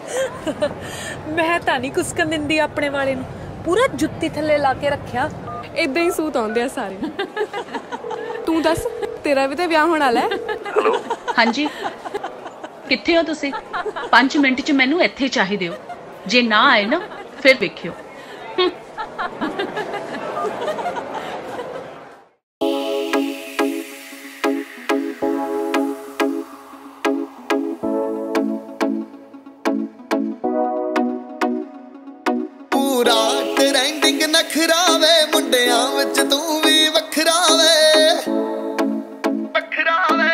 मैं तां नहीं कुसकन दिंदी अपने वाले नूं, पूरा जुत्ती थल्ले ला के रखिया। इदां ही सूत आउंदे आ सारे। तू दस, तेरा भी तो ब्याह होने वाला है। हाँ जी, कित्थे हो तुसी? 5 मिनट च मैनू इत्थे चाहिदे हो, जे ना आए ना फिर वेखियो। पूरा ट्रेंडिंग नखरा वे मुंडियां विच तू भी वखरा वे, वखरा वे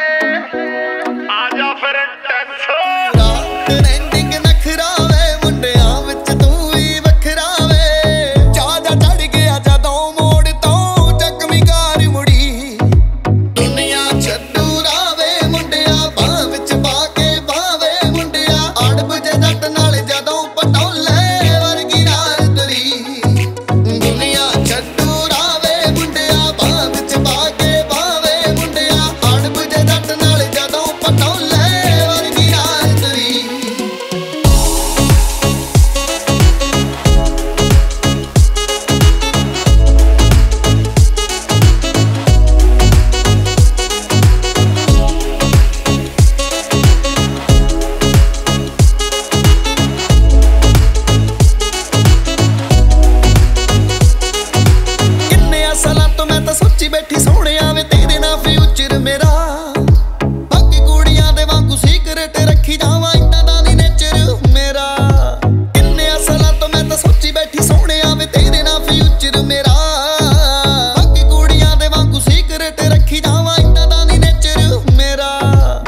आजा फिर टेंस। पूरा ट्रेंडिंग नखरा वे मुंडियां विच तू भी वखरा वे, चाचा चढ़ गया जदों मोड़ तो जख्मी कार मुड़ी, दुनिया छड्डू रावे मुंडिया बाह विच पा के बावे मुंडिया, अड़ब जे जट नाल जदों पटौले बैठी सोने वे तेरे ना फ्यूचर मेरा, बाकी कुड़ियां दे वांगू सीक्रेट रखी जावां इन्ना दा नी नेचर मेरा, किन्ने असला तो मैं तो सोची बैठी सोने वे तेरे ना फ्यूचर मेरा, बाकी कुड़ियां दे वांगू सीक्रेट रखी जावां इन्ना दा नी नेचर मेरा,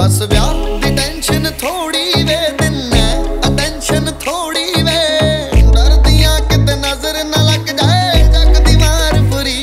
बस ब्याह दी टेंशन थोड़ी वे दिन है अटेंशन थोड़ी वे, डरदियां किते नजर ना लग जाए जग दी मार पूरी,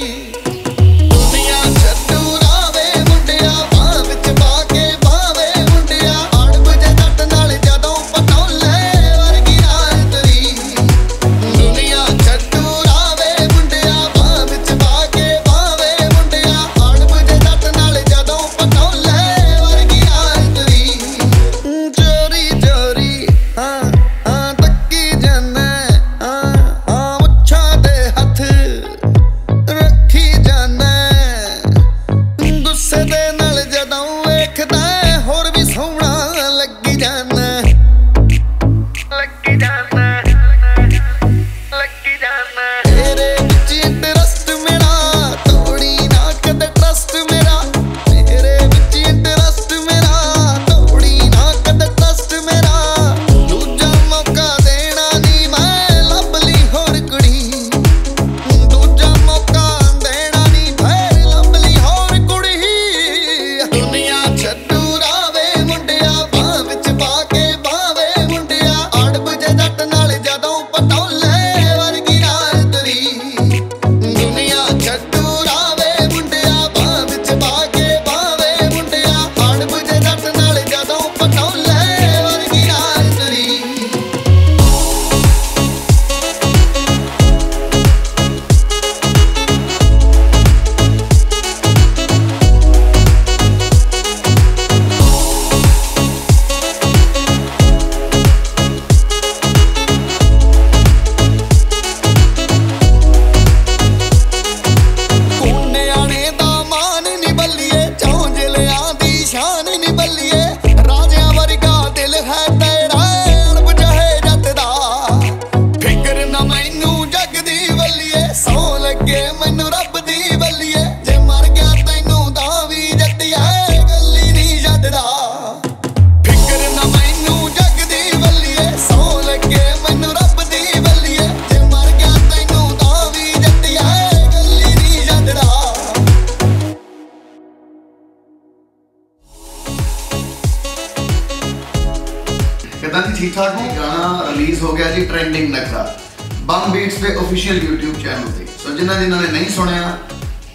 ठीक ठाक हो। गाना रिलीज हो गया जी ट्रेंडिंग नखरा बम बीट्स पे ऑफिशियल यूट्यूब चैनल पे। सो जिन्होंने नहीं सुनिया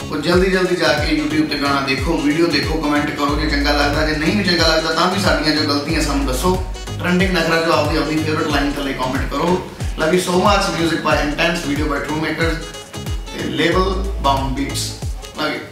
वो जल्दी जल्दी जाके यूट्यूब पे गाना देखो, वीडियो देखो, कमेंट करो जो चंगा लगता, जो नहीं भी चंगा लगता तो भी साड़ियाँ जो गलतियाँ सानू दसो। ट्रेंडिंग नखरा जो आपकी अपनी फेवरेट लाइन थले कमेंट करो। Love you so much. Music by Intense, video by True Makers, label Bamb Beats. Love you.